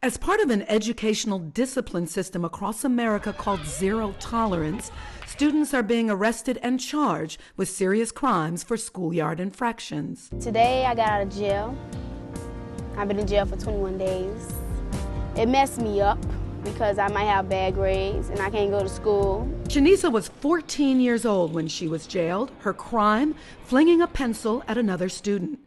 As part of an educational discipline system across America called Zero Tolerance, students are being arrested and charged with serious crimes for schoolyard infractions. Today I got out of jail. I've been in jail for 21 days. It messed me up because I might have bad grades and I can't go to school. Janisa was 14 years old when she was jailed. Her crime, flinging a pencil at another student.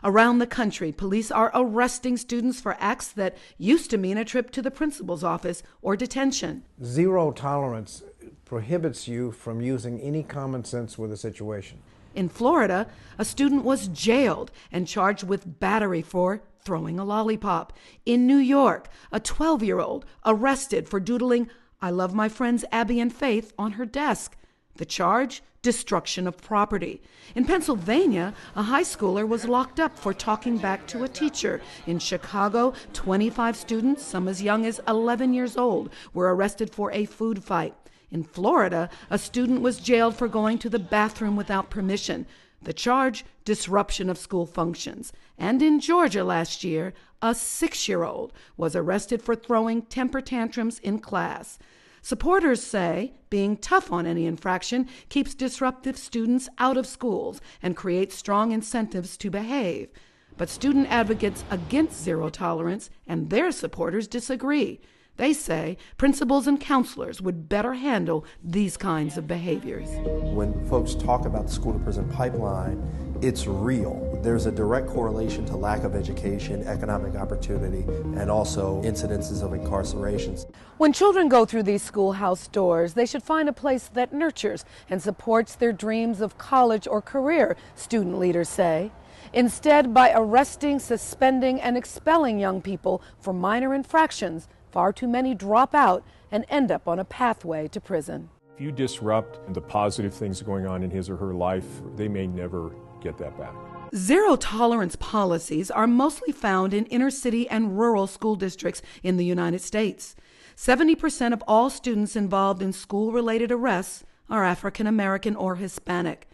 Around the country, police are arresting students for acts that used to mean a trip to the principal's office or detention. Zero tolerance prohibits you from using any common sense with a situation. In Florida, a student was jailed and charged with battery for throwing a lollipop. In New York, a 12-year-old arrested for doodling "I love my friends Abby and Faith" on her desk. The charge? Destruction of property. In Pennsylvania, a high schooler was locked up for talking back to a teacher. In Chicago, 25 students, some as young as 11 years old, were arrested for a food fight. In Florida, a student was jailed for going to the bathroom without permission. The charge? Disruption of school functions. And in Georgia last year, a 6-year-old was arrested for throwing temper tantrums in class. Supporters say being tough on any infraction keeps disruptive students out of schools and creates strong incentives to behave. But student advocates against zero tolerance and their supporters disagree. They say principals and counselors would better handle these kinds of behaviors. When folks talk about the school-to-prison pipeline, it's real. There's a direct correlation to lack of education, economic opportunity, and also incidences of incarcerations. When children go through these schoolhouse doors, they should find a place that nurtures and supports their dreams of college or career, student leaders say. Instead, by arresting, suspending, and expelling young people for minor infractions, far too many drop out and end up on a pathway to prison. If you disrupt the positive things going on in his or her life, they may never get that back. Zero tolerance policies are mostly found in inner city and rural school districts in the United States. 70% of all students involved in school-related arrests are African American or Hispanic.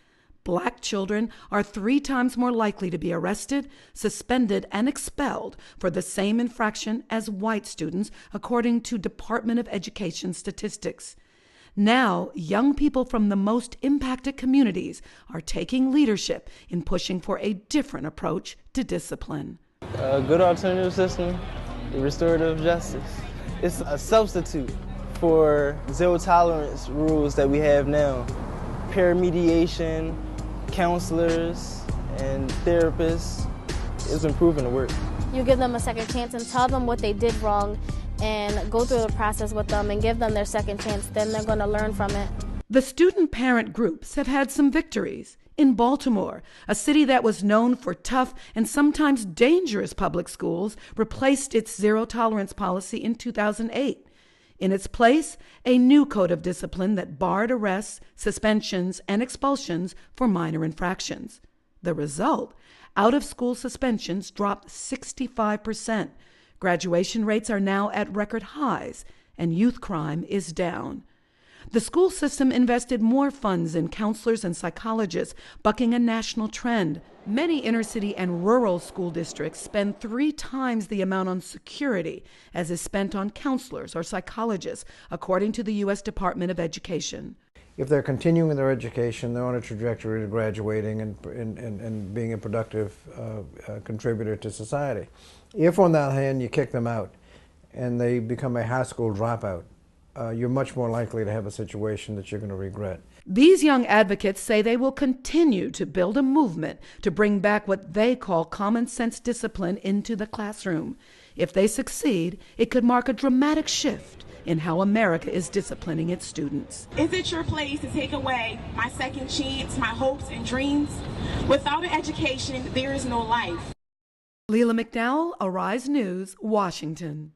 Black children are 3 times more likely to be arrested, suspended, and expelled for the same infraction as white students, according to Department of Education statistics. Now, young people from the most impacted communities are taking leadership in pushing for a different approach to discipline. A good alternative system, restorative justice. It's a substitute for zero tolerance rules that we have now. Peer mediation, counselors, and therapists is improving the work. You give them a second chance and tell them what they did wrong and go through the process with them and give them their second chance. Then they're going to learn from it. The student-parent groups have had some victories. In Baltimore, a city that was known for tough and sometimes dangerous public schools, replaced its zero-tolerance policy in 2008. In its place, a new code of discipline that barred arrests, suspensions, and expulsions for minor infractions. The result? Out-of-school suspensions dropped 65%. Graduation rates are now at record highs, and youth crime is down. The school system invested more funds in counselors and psychologists, bucking a national trend. Many inner-city and rural school districts spend 3 times the amount on security as is spent on counselors or psychologists, according to the U.S. Department of Education. If they're continuing their education, they're on a trajectory to graduating and being a productive contributor to society. If, on the other hand, you kick them out and they become a high school dropout, you're much more likely to have a situation that you're going to regret. These young advocates say they will continue to build a movement to bring back what they call common sense discipline into the classroom. If they succeed, it could mark a dramatic shift in how America is disciplining its students. Is it your place to take away my second chance, my hopes and dreams? Without an education, there is no life. Leila McDowell, Arise News, Washington.